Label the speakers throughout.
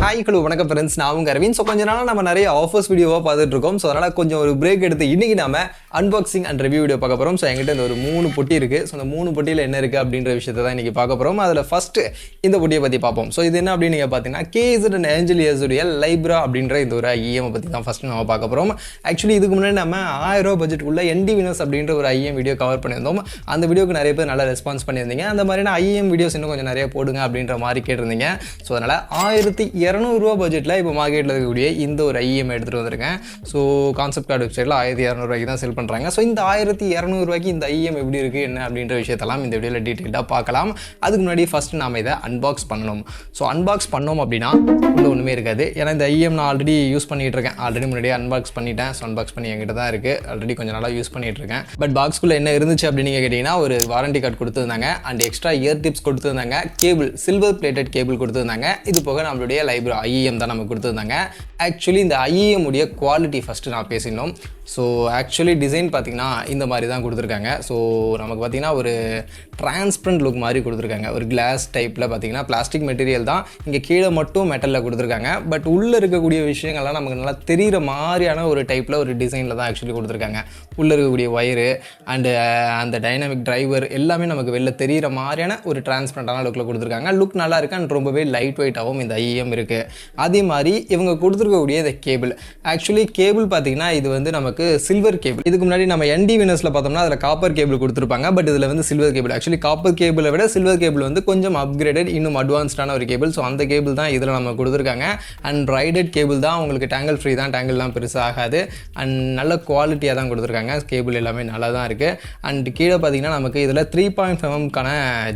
Speaker 1: Hi hello வணக்கம் friends, நான் உங்க அரவிந்த். ஸோ கொஞ்ச நாளாக நம்ம நிறைய ஆஃபர்ஸ் வீடியோவாக பார்த்துட்டு இருக்கோம். ஸோ அதனால் கொஞ்சம் ஒரு பிரேக் எடுத்து இன்றைக்கி நம்ம அன்பாக்சிங் அண்ட் ரிவ்யூ வீடியோ பார்க்க போகிறோம். ஸோ என்கிட்ட இந்த ஒரு 3 பொட்டி இருக்குது. ஸோ அந்த 3 பொட்டியில் என்ன இருக்குது அப்படின்ற விஷயத்தை தான் இன்றைக்கி பார்க்க போகிறோம். அதில் ஃபஸ்ட்டு இந்த பொட்டியை பற்றி பார்ப்போம். ஸோ இது என்ன அப்படின்னு நீங்கள் பார்த்தீங்கன்னா கேசட் அண்ட் Angelears உடைய லைப்ரா அப்படின்ற இந்த ஒரு IEM பற்றி தான் ஃபஸ்ட்டு நம்ம பார்க்க போகிறோம். ஆக்சுவலி இதுக்கு முன்னாடி நம்ம 1000 ரூபா பட்ஜெட்டுக்குள்ள ND வினர்ஸ் அப்படின்ற ஒரு IEM வீடியோ கவர் பண்ணியிருந்தோம். அந்த வீடியோக்கு நிறைய பேர் நல்லா ரெஸ்பான்ஸ் பண்ணியிருந்தீங்க. அந்த மாதிரியான IEM வீடியோஸ் இன்னும் கொஞ்சம் நிறைய போடுங்க அப்படின்ற மாதிரி கேட்டிருந்தீங்க. ஸோ அதனால் 1200 ரூபா பட்ஜெட்டில் இப்போ மார்க்கெட்டில் இருக்கக்கூடிய இந்த ஒரு IEM எடுத்துகிட்டு வந்திருக்கேன். ஸோ கான்செப்ட் கார்டு வெப்சைட்டில் 1200 ரூபாய்க்கு தான் செல் பண்ணுறாங்க. ஸோ இந்த 1200 ரூபாய்க்கு இந்த IEM எப்படி இருக்குது என்ன அப்படின்ற விஷயத்தெல்லாம் இந்த வீடியோவில் டீட்டெயிலாக பார்க்கலாம். அதுக்கு முன்னாடி ஃபஸ்ட்டு நாம் இதை அன்பாக்ஸ் பண்ணணும். ஸோ அன்பாக்ஸ் பண்ணோம் அப்படின்னா உள்ள ஒன்றுமே இருக்காது. ஏன்னா இந்த IEM நான் ஆல்ரெடி யூஸ் பண்ணிகிட்டு இருக்கேன். ஆல்ரெடி முன்னாடியே அன்பாக்ஸ் பண்ணிட்டேன். ஸோ அன்பாக்ஸ் பண்ணி என்கிட்ட தான் இருக்குது. ஆல்ரெடி கொஞ்சம் நாளாக யூஸ் பண்ணிகிட்டு இருக்கேன். பட் பாக்ஸ்குள்ளே என்ன இருந்துச்சு அப்படின்னு நீங்கள் கேட்டிங்கன்னா ஒரு வாரண்டி கார்டு கொடுத்துருந்தாங்க அண்ட் எக்ஸ்ட்ரா இயர் டிப்ஸ் கொடுத்துருந்தாங்க. கேபிள் சில்வர் பிளேட்டட் கேபிள் கொடுத்துருந்தாங்க. இது போக நம்மளுடைய லைப்ரா IEM தான் நமக்கு கொடுத்துருந்தாங்க. ஆக்சுவலி இந்த IEM உடைய குவாலிட்டி ஃபஸ்ட்டு நான் பேசினோம். ஸோ ஆக்சுவலி டிசைன் பார்த்திங்கன்னா இந்த மாதிரி தான் கொடுத்துருக்காங்க. ஸோ நமக்கு பார்த்திங்கன்னா ஒரு டிரான்ஸ்பரண்ட் லுக் மாதிரி கொடுத்துருக்காங்க. ஒரு கிளாஸ் டைப்பில் பார்த்திங்கன்னா பிளாஸ்டிக் மெட்டீரியல் தான். இங்கே கீழே மட்டும் மெட்டலில் கொடுத்துருக்காங்க. பட் உள்ளே இருக்கக்கூடிய விஷயங்கள்லாம் நமக்கு நல்லா தெரிகிற மாதிரியான ஒரு டைப்பில் ஒரு டிசைனில் தான் ஆக்சுவலி கொடுத்துருக்காங்க. உள்ளே இருக்கக்கூடிய ஒயரு அண்டு அந்த டைனமிக் டிரைவர் எல்லாமே நமக்கு வெளில தெரிகிற மாதிரியான ஒரு டிரான்ஸ்பரண்டான லுக்கில் கொடுத்துருக்காங்க. லுக் நல்லா இருக்குது அண்ட் ரொம்பவே லைட் வெயிட்டாகவும் இந்த IEM இருக்குது. அதே மாதிரி இவங்க கொடுத்துருக்கக்கூடிய இந்த கேபிள் ஆக்சுவலி கேபிள் பார்த்திங்கன்னா இது வந்து நமக்கு சில்வர் கேபிள். இதுக்கு முன்னாடி நம்ம ND வினர்ஸில் பார்த்தோம்னா அதில் காப்பர் கேபிள் கொடுத்துருப்பாங்க. பட் இதில் வந்து சில்வர் கேபிள். ஆக்சுவலி காப்பர் கேபிளை விட சில்வர் கேபிள் வந்து கொஞ்சம் அப்கிரேடட், இன்னும் அட்வான்ஸ்டான ஒரு கேபிள். ஸோ அந்த கேபிள் தான் இதில் நம்ம கொடுத்துருக்காங்க. அண்ட் ரைடட் கேபிள் தான், உங்களுக்கு டேங்கிள் ஃப்ரீ தான், டேங்கிள்லாம் பெருசாக ஆகாது. அண்ட் நல்ல குவாலிட்டியாக தான் கொடுத்துருக்காங்க. கேபிள் எல்லாமே நல்லா தான் இருக்குது. அண்ட் கீழே பார்த்தீங்கன்னா நமக்கு இதில் 3.5mm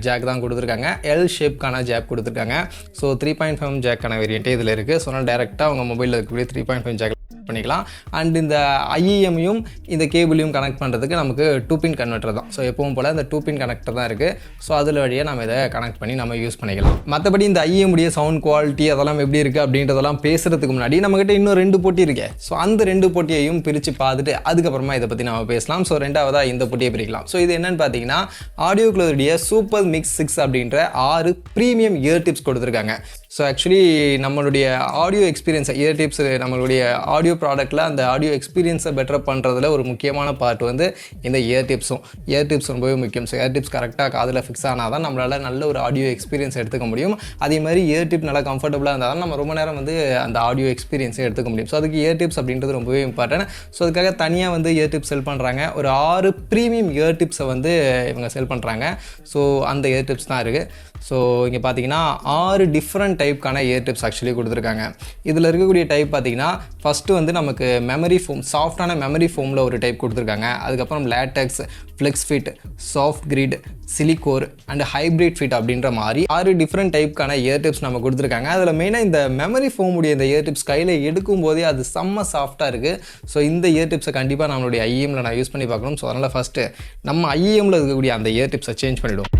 Speaker 1: ஜாக் தான் கொடுத்துருக்காங்க. L ஷேப்கான ஜாக் கொடுத்துருக்காங்க. ஸோ 3.5mm ஜாக்கான வேரியண்ட்டே இதில் இருக்குது. ஸோ நான் டேரெக்டாக அவங்க மொபைலில் இருக்கக்கூடிய 3.5 ஜாக் பண்ணிக்கலாம். அண்ட் இந்த IEMையும் இந்த கேபிளையும் கனெக்ட் பண்ணுறதுக்கு நமக்கு 2-pin கன்வெர்ட்டர் தான். ஸோ எப்பவும் போல் இந்த 2-pin கனெக்டர் தான் இருக்குது. ஸோ அதில் வழியாக நம்ம இதை கனெக்ட் பண்ணி நம்ம யூஸ் பண்ணிக்கலாம். மற்றபடி இந்த IEM உடைய சவுண்ட் குவாலிட்டி அதெல்லாம் எப்படி இருக்குது அப்படின்றதெல்லாம் பேசுகிறதுக்கு முன்னாடி நம்மகிட்ட இன்னும் 2 பொட்டி இருக்கு. ஸோ அந்த 2 பொட்டியையும் பிரித்து பார்த்துட்டு அதுக்கப்புறமா இதை பற்றி நம்ம பேசலாம். ஸோ ரெண்டாவதாக இந்த பொட்டியை பிரிக்கலாம். ஸோ இது என்னென்னு பார்த்தீங்கன்னா ஆடியோக்குலருடைய Supermix 6 அப்படின்ற 6 ப்ரீமியம் இயர் டிப்ஸ் கொடுத்துருக்காங்க. ஸோ ஆக்சுவலி நம்மளுடைய ஆடியோ எக்ஸ்பீரியன்ஸை இயர் டிப்ஸ் நம்மளுடைய ஆடியோ ப்ராடக்ட்டில் அந்த ஆடியோ எக்ஸ்பீரியன்ஸை பெட்டர் பண்ணுறதுல ஒரு முக்கியமான பார்ட் வந்து இந்த இயர் டிப்ஸ் ரொம்பவே முக்கியம். ஸோ இயர் டிப்ஸ் கரெக்டாக காதில் ஃபிக்ஸ் ஆனால் தான் நம்மளால் நல்ல ஒரு ஆடியோ எக்ஸ்பீரியன்ஸ் எடுத்துக்க முடியும். அதே மாதிரி இயர் டிப் நல்லா கம்ஃபர்டபுளாக இருந்தால் தான் நம்ம ரொம்ப நேரம் வந்து அந்த ஆடியோ எக்ஸ்பீரியன்ஸை எடுத்துக்க முடியும். ஸோ அதுக்கு இயர் டிப்ஸ் அப்படின்றது ரொம்பவே இம்பார்ட்டன்ட். ஸோ அதுக்காக தனியாக வந்து இயர் டிப்ஸ் செல் பண்ணுறாங்க. ஒரு 6 ப்ரீமியம் இயர் டிப்ஸை வந்து இவங்க செல் பண்ணுறாங்க. ஸோ அந்த இயர் டிப்ஸ் தான் இருக்குது. ஸோ இங்கே பார்த்தீங்கன்னா 6 டிஃப்ரெண்ட் டைப்க்கான இயர் டிப்ஸ் ஆக்சுவலி கொடுத்துருக்காங்க. இதில் இருக்கக்கூடிய டைப் பார்த்தீங்கன்னா ஃபஸ்ட்டு வந்து நமக்கு மெமரி ஃபோம், சாஃப்டான மெமரி ஃபோமில் ஒரு டைப் கொடுத்துருக்காங்க. அதுக்கப்புறம் latex, flex fit, soft grit, சிலிகோர் அண்ட் ஹைப்ரிட் ஃபிட் அப்படின்ற மாதிரி 6 டிஃப்ரெண்ட் டைப்க்கான இயர் டிப்ஸ் நம்ம கொடுத்துருக்காங்க. அதில் மெயினாக இந்த மெமரி ஃபோமுடைய இந்த இயர் டிப்ஸ் கையில் எடுக்கும் போதே அது செம்ம சாஃப்டாக இருக்குது. ஸோ இந்த இயர் டிப்ஸை கண்டிப்பாக நம்மளுடைய IEMல நான் யூஸ் பண்ணி பார்க்கணும். ஸோ அதனால் ஃபஸ்ட்டு நம்ம IEMல இருக்கக்கூடிய அந்த இயர் டிப்ஸை சேஞ்ச் பண்ணிவிடுவோம்.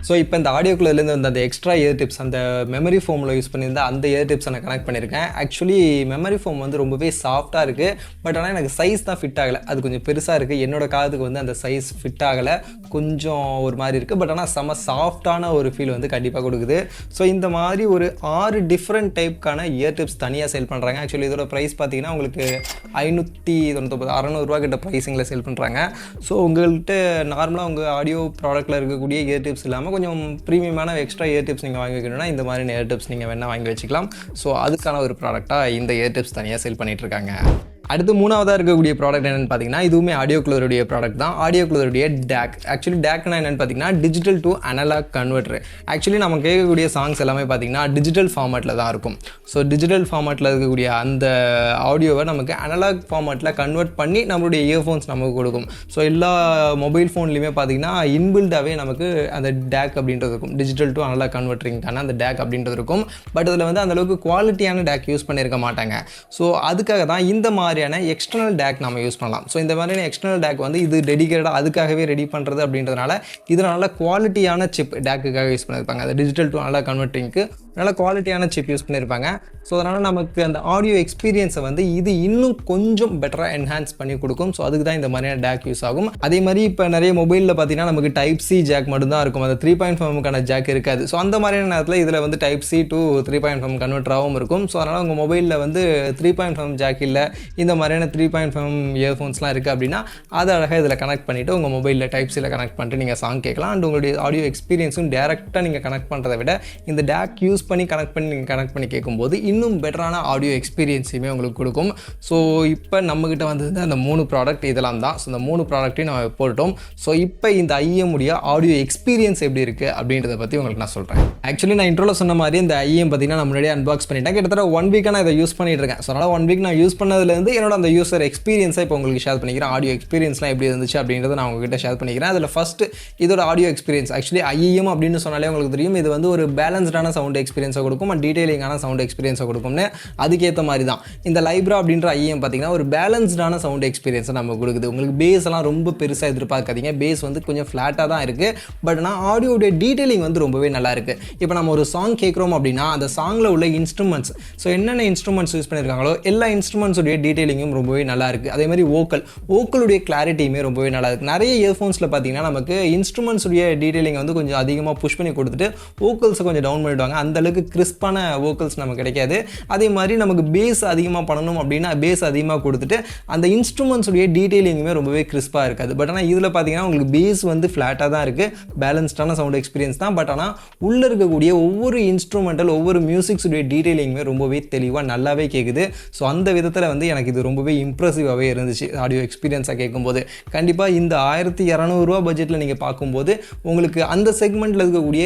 Speaker 1: ஸோ இப்போ இந்த ஆடியோக்குள்ளேருந்து வந்து அந்த எக்ஸ்ட்ரா இயர் டிப்ஸ் அந்த மெமரி ஃபோமில் யூஸ் பண்ணியிருந்தா அந்த இயர் டிப்ஸை நான் கனெக்ட் பண்ணியிருக்கேன். ஆக்சுவலி மெமரி ஃபோம் வந்து ரொம்பவே சாஃப்டாக இருக்குது. பட் ஆனால் எனக்கு சைஸ் தான் ஃபிட் ஆகலை. அது கொஞ்சம் பெருசாக இருக்குது. என்னோடய காதுக்கு வந்து அந்த சைஸ் ஃபிட் ஆகலை. கொஞ்சம் ஒரு மாதிரி இருக்குது. பட் ஆனால் செம்ம சாஃப்டான ஒரு ஃபீல் வந்து கண்டிப்பாக கொடுக்குது. ஸோ இந்த மாதிரி ஒரு 6 டிஃப்ரெண்ட் டைப்க்கான இயர் டிப்ஸ் தனியாக சேல் பண்ணுறாங்க. ஆக்சுவலி இதோட ப்ரைஸ் பார்த்தீங்கன்னா உங்களுக்கு 599 600 கிட்ட ப்ரைஸிங்கில் சேல் பண்ணுறாங்க. ஸோ உங்கள்கிட்ட நார்மலாக உங்கள் ஆடியோ ப்ராடக்ட்டில் இருக்கக்கூடிய இயர் டிப்ஸ் இல்லாமல் கொஞ்சம் ப்ரீமியமான எக்ஸ்ட்ரா இயர் டிப்ஸ் நீங்கள் வாங்கி வைக்கணும்னா இந்த மாதிரி இயர் டிப்ஸ் நீங்கள் வேணால் வாங்கி வச்சுக்கலாம். ஸோ அதுக்கான ஒரு ப்ராடக்டாக இந்த இயர் டிப்ஸ் தனியாக சேல் பண்ணிகிட்ருக்காங்க. அடுத்து மூணாவதாக இருக்கக்கூடிய ப்ராடக்ட் என்னென்னு பார்த்தீங்கன்னா இதுவுமே ஆடியோக்குலருடைய ப்ராடக்ட் தான். ஆடியோக்குலருடைய DAC. ஆக்சுவலி DACனா என்னென்னு பார்த்தீங்கன்னா digital to analog converter. Actually நம்ம கேட்கக்கூடிய சாங்ஸ் எல்லாமே பார்த்தீங்கன்னா டிஜிட்டல் ஃபார்மேட்டில் தான் இருக்கும். ஸோ டிஜிட்டல் ஃபார்மேட்டில் இருக்கக்கூடிய அந்த ஆடியோவை நமக்கு அனலாக் ஃபார்மேட்டில் கன்வெர்ட் பண்ணி நம்மளுடைய இயர்ஃபோன்ஸ் நமக்கு கொடுக்கும். ஸோ எல்லா மொபைல் ஃபோன்லையுமே பார்த்தீங்கன்னா இன்பில்டாகவே நமக்கு அந்த DAC அப்படின்றது இருக்கும். டிஜிட்டல் டு அனலாக் கன்வெர்ட்டரிங்கான அந்த DAC அப்படின்றது இருக்கும். பட் அதில் வந்து அந்தளவுக்கு குவாலிட்டியான DAC யூஸ் பண்ணியிருக்க மாட்டாங்க. ஸோ அதுக்காக தான் இந்த மாதிரி எக்ஸ்டர்னல் DAC நம்ம யூஸ் பண்ணலாம். ஸோ இந்த மாதிரியான எக்ஸ்டர்னல் DAC வந்து இது டெடிகேட்டடாக அதுக்காகவே ரெடி பண்ணுறது அப்படின்றதுனால இது நல்ல குவாலிட்டியான சிப் DACக்காக யூஸ் பண்ணியிருப்பாங்க. அது டிஜிட்டல் டு அனலாக் கன்வெர்ட்டிங்க்கு நல்ல குவாலிட்டியான சிப் யூஸ் பண்ணியிருப்பாங்க. ஸோ அதனால் நமக்கு அந்த ஆடியோ எக்ஸ்பீரியன்ஸை வந்து இது இன்னும் கொஞ்சம் பெட்டராக என்ஹான்ஸ் பண்ணி கொடுக்கும். ஸோ அதுக்கு தான் இந்த மாதிரியான DAC யூஸ் ஆகும். அதே மாதிரி இப்போ நிறைய மொபைலில் பார்த்தீங்கன்னா நமக்கு டைப் சி ஜாக் மட்டும்தான் இருக்கும், அந்த 3.5 ஜாக் இருக்காது. ஸோ அந்த மாதிரியான நேரத்தில் இதில் வந்து டைப் சி டு 3.5 கன்வெர்ட்டராகவும் இருக்கும். ஸோ அதனால் உங்கள் மொபைலில் வந்து 3.5 ஜாக் இல்லை, இந்த மாதிரியான 3.5 இயர்ஃபோன்ஸ்லாம் இருக்குது அப்படின்னா அதை அழகாக இதில் கனெக்ட் பண்ணிவிட்டு உங்கள் மொபைலில் டைப் சியில் கனெக்ட் பண்ணிட்டு நீங்கள் சாங் கேட்கலாம். அண்ட் உங்களுடைய ஆடியோ எக்ஸ்பீரியன்ஸும் டேரெக்டாக நீங்கள் கனெக்ட் பண்ணுறதை விட இந்த DAC யூஸ் பண்ணி நீங்கள் கனெக்ட் பண்ணி கேட்கும்போது இன்னும் பெட்டரான ஆடியோ எக்ஸ்பீரியன்ஸையுமே உங்களுக்கு கொடுக்கும். ஸோ இப்போ நம்மக்கிட்ட வந்தது அந்த 3 ப்ராடக்ட் இதெல்லாம் தான். ஸோ இந்த 3 ப்ராடக்ட்டையும் நம்ம போட்டோம். ஸோ இப்போ இந்த IEM உடைய ஆடியோ எக்ஸ்பீரியன்ஸ் எப்படி இருக்குது அப்படின்றத பற்றி உங்களுக்கு நான் சொல்கிறேன். ஆக்சுவலி நான் இன்ட்ரோவில் சொன்ன மாதிரி இந்த IEM பார்த்தீங்கன்னா நான் முன்னாடியே அன்பாக்ஸ் பண்ணிட்டேன். கிட்டத்தட்ட 1 வீக்காக நான் இதை யூஸ் பண்ணிட்டு இருக்கேன். ஸோ அதனால் 1 வீக் நான் யூஸ் பண்ணதுலேருந்து என்னோட அந்த யூசர் எக்ஸ்பீரியன்ஸை இப்போ உங்களுக்கு ஷேர் பண்ணிக்கிறேன். ஆடியோ எக்ஸ்பீரியன்ஸ்லாம் எப்படி இருந்துச்சு அப்படின்றத நான் உங்ககிட்ட ஷேர் பண்ணிக்கிறேன். அதில் ஃபஸ்ட்டு இதோட ஆடியோ எக்ஸ்பீரியன்ஸ். ஆக்சுவலி IEM அப்படின்னு சொன்னாலே உங்களுக்கு தெரியும், இது வந்து ஒரு பேலன்ஸ்டான சவுண்ட் எக்ஸ்பீரியன்ஸை கொடுக்கும், அண்ட் டீடைலிங்கான சவுண்ட் எக்ஸ்பீரியன்ஸை கொடுக்கும்னு. அதுக்கேற்ற மாதிரி தான் இந்த லைப்ரா அப்படின்ற IEM பார்த்தீங்கன்னா ஒரு பேலன்ஸ்டான சவுண்ட் எக்ஸ்பீரியன்ஸை நம்ம கொடுக்குது. உங்களுக்கு பேஸ் எல்லாம் ரொம்ப பெருசாக எதிர்பார்க்காதீங்க. பேஸ் வந்து கொஞ்சம் ஃப்ளாட்டாக தான் இருக்குது. பட் ஆனால் ஆடியோடைய டீடைலிங் வந்து ரொம்பவே நல்லா இருக்குது. இப்போ நம்ம ஒரு சாங் கேட்குறோம் அப்படின்னா அந்த சாங்கில் உள்ள இன்ஸ்ட்ருமெண்ட்ஸ், ஸோ என்னென்ன இன்ஸ்ட்ருமெண்ட்ஸ் யூஸ் பண்ணியிருக்காங்களோ எல்லா இன்ஸ்ட்ருமெண்ட்ஸுடைய டீடைலிங்கும் ரொம்பவே நல்லா இருக்குது. அதே மாதிரி வோக்கலுடைய கிளாரிட்டியுமே ரொம்பவே நல்லா இருக்குது. நிறைய இயர்ஃபோன்ஸில் பார்த்தீங்கன்னா நமக்கு இன்ஸ்ட்ருமெண்ட்ஸுடைய டீடைலிங் வந்து கொஞ்சம் அதிகமாக புஷ் பண்ணி கொடுத்துட்டு வோக்கல்ஸை கொஞ்சம் டவுன் பண்ணிவிடுவாங்க. அந்தளவுக்கு கிறிஸ்பான வோக்கல்ஸ் நமக்கு கிடைக்காது. அதே மாதிரி நமக்கு பேஸ் அதிகமாக பண்ணணும் அப்படின்னா பேஸ் அதிகமாக கொடுத்துட்டு அந்த இன்ஸ்ட்ருமெண்ட்ஸுடைய டீடைலிங்குமே ரொம்பவே கிறிஸ்பாக இருக்காது. பட் ஆனால் இதில் பார்த்தீங்கன்னா உங்களுக்கு பேஸ் வந்து ஃப்ளாட்டாக தான் இருக்குது, பேலன்ஸ்டான சவுண்ட் எக்ஸ்பீரியன்ஸ் தான். பட் ஆனால் உள்ளே இருக்கக்கூடிய ஒவ்வொரு இன்ஸ்ட்ருமெண்டல் ஒவ்வொரு மியூசிக்ஸுடைய டீடைலிங்குமே ரொம்பவே தெளிவாக நல்லாவே கேட்குது. ஸோ அந்த விதத்தில் வந்து எனக்கு இது ரொம்பவே இம்ப்ரெசிவாகவே இருந்துச்சு ஆடியோ எக்ஸ்பீரியன்ஸாக கேட்கும்போது. கண்டிப்பாக இந்த 1200 பட்ஜெட்டில் நீங்கள் பார்க்கும்போது உங்களுக்கு அந்த செக்மெண்ட்டில் இருக்கக்கூடிய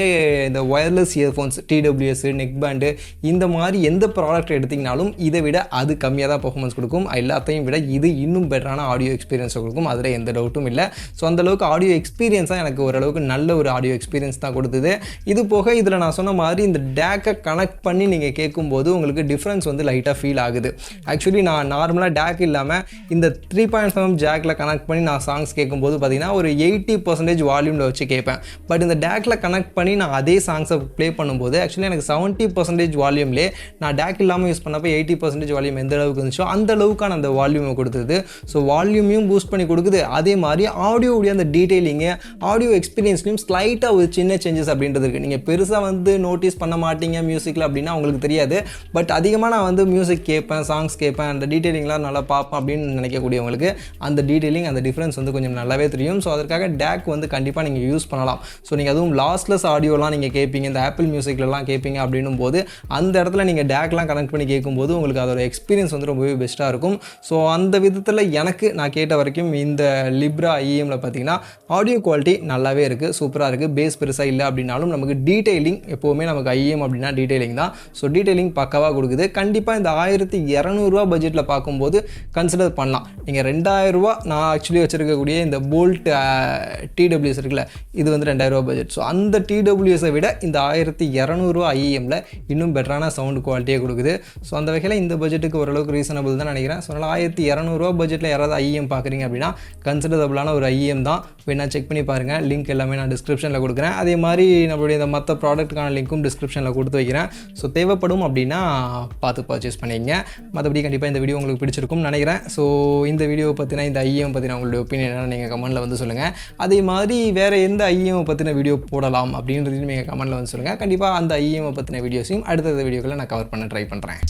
Speaker 1: இந்த wireless earphones, TWS, neck band, இந்த மாதிரி எந்த ப்ராடக்ட் எடுத்திங்கனாலும் இதை விட அது கம்மியாக தான் பெர்ஃபார்மன்ஸ் கொடுக்கும். எல்லாத்தையும் விட இது இன்னும் பெட்டரான ஆடியோ எக்ஸ்பீரியன்ஸை கொடுக்கும், அதில் எந்த டவுட்டும் இல்லை. ஸோ அந்தளவுக்கு ஆடியோ எக்ஸ்பீரியன்ஸாக எனக்கு ஓரளவுக்கு நல்ல ஒரு ஆடியோ எக்ஸ்பீரியன்ஸ் தான் கொடுத்தது. இது போக இதில் நான் சொன்ன மாதிரி இந்த DAC-ஐ கனெக்ட் பண்ணி நீங்கள் கேட்கும்போது உங்களுக்கு டிஃப்ரென்ஸ் வந்து லைட்டாக ஃபீல் ஆகுது. ஆக்சுவலி நான் நார்மலாக DAC இல்லாமல் இந்த 3.5 ஜாக்கில் கனெக்ட் பண்ணி நான் சாங்ஸ் கேட்கும்போது பார்த்தீங்கன்னா ஒரு 80% வால்யூமில் வச்சு கேட்பேன். பட் இந்த DAC-ல கனெக்ட் பண்ணி நான் அதே சாங்ஸை ப்ளே பண்ணும்போது ஆக்சுவலி எனக்கு 70% வால்யூம்லேயே நான் DAC இல்லாமல் யூஸ் பண்ணப்போ 80% வால்யூம் எந்த அளவுக்கு இருந்துச்சோ அந்த அளவுக்கான அந்த வால்யூமை கொடுத்தது. ஸோ வால்யூமையும் பூஸ்ட் பண்ணி கொடுக்குது. அதே மாதிரி ஆடியோவுடைய அந்த டீடைலிங்கு, ஆடியோ எக்ஸ்பீரியன்ஸ்லையும் ஸ்லைட்டாக ஒரு சின்ன சேஞ்சஸ் அப்படின்றது இருக்குது. நீங்கள் பெருசாக வந்து நோட்டீஸ் பண்ண மாட்டீங்க மியூசிக்கில் அப்படின்னா உங்களுக்கு தெரியாது. பட் அதிகமாக நான் வந்து மியூசிக் கேட்பேன், சாங்ஸ் கேட்பேன், அந்த டீடைலிங்லாம் நல்லா பார்ப்பேன் அப்படின்னு நினைக்கக்கூடியவங்களுக்கு அந்த டீடைலிங், அந்த டிஃப்ரென்ஸ் வந்து கொஞ்சம் நல்லாவே தெரியும். ஸோ அதற்காக DAC வந்து கண்டிப்பாக நீங்கள் யூஸ் பண்ணலாம். ஸோ நீங்கள் அதுவும் லாஸ்லெஸ் ஆடியோலாம் நீங்கள் கேட்பீங்க, இந்த ஆப்பிள் மியூசிக்லலாம் கேட்பீங்க அப்படின்னும் போது அந்த இடத்துல நீங்கள் DACலாம் கனெக்ட் பண்ணி கேட்கும்போது உங்களுக்கு அதோட எக்ஸ்பீரியன்ஸ் வந்து ரொம்பவே பெஸ்ட்டாக இருக்கும். ஸோ அந்த விதத்தில் எனக்கு நான் கேட்ட வரைக்கும் இந்த லிப்ரா IEMல பார்த்தீங்கன்னா ஆடியோ குவாலிட்டி நல்லாவே இருக்குது, சூப்பராக இருக்குது. பேஸ் பெருசாக இல்லை அப்படின்னாலும் நமக்கு டீடைலிங் எப்போவுமே நமக்கு IEM அப்படின்னா டீடைலிங் தான். ஸோ டீடைலிங் பக்காவாக கொடுக்குது. கண்டிப்பாக இந்த 1200 பட்ஜெட்டில் பார்க்கும்போது கன்சிடர் பண்ணலாம். நீங்கள் 2000 நான் ஆக்சுவலி வச்சுருக்கக்கூடிய இந்த போல்ட் TWS இருக்குல்ல, இது வந்து 2000 பட்ஜெட். ஸோ அந்த TWS-ஐ விட இந்த 1200 IEMல இன்னும் பெட்டரான சவுண்ட் குவாலிட்டியை கொடுக்குது. ஸோ அந்த வகையில் இந்த பட்ஜெட்டுக்கு ஓரளவுக்கு ரீசனபிள் தான் நினைக்கிறேன். ஸோ அதனால் 1200 பட்ஜெட்டில் யாராவது IEM பார்க்குறீங்க அப்படின்னா கன்சிடரபிளான ஒரு IEM தான். வேணா செக் பண்ணி பாருங்கள். லிங்க் எல்லாமே நான் டிஸ்கிரிப்ஷனில் கொடுக்குறேன். அதே மாதிரி நம்மளுடைய இந்த மற்ற ப்ராடக்ட்டுக்கான லிங்க்கும் டிஸ்கிரிப்ஷனில் கொடுத்து வைக்கிறேன். ஸோ தேவைப்படும் அப்படின்னா பார்த்து பர்ச்சேஸ் பண்ணிங்க. மற்றபடி கண்டிப்பாக இந்த வீடியோ உங்களுக்கு பிடிச்சிருக்கும்னு நினைக்கிறேன். ஸோ இந்த வீடியோ பற்றினா இந்த IEM பற்றின உங்களுடைய ஒப்பீனியன் என்ன நீங்கள் கமெண்ட்டில் வந்து சொல்லுங்கள். அதே மாதிரி வேறு எந்த IEM பற்றின வீடியோ போடலாம் அப்படின்றதையும் நீங்கள் கமெண்ட்டில் வந்து சொல்லுங்கள். கண்டிப்பாக அந்த IEM பற்றின வீடியோஸையும் அடுத்த வீடியோக்களை நான் கவர் பண்ண ட்ரை பண்ணுறேன்.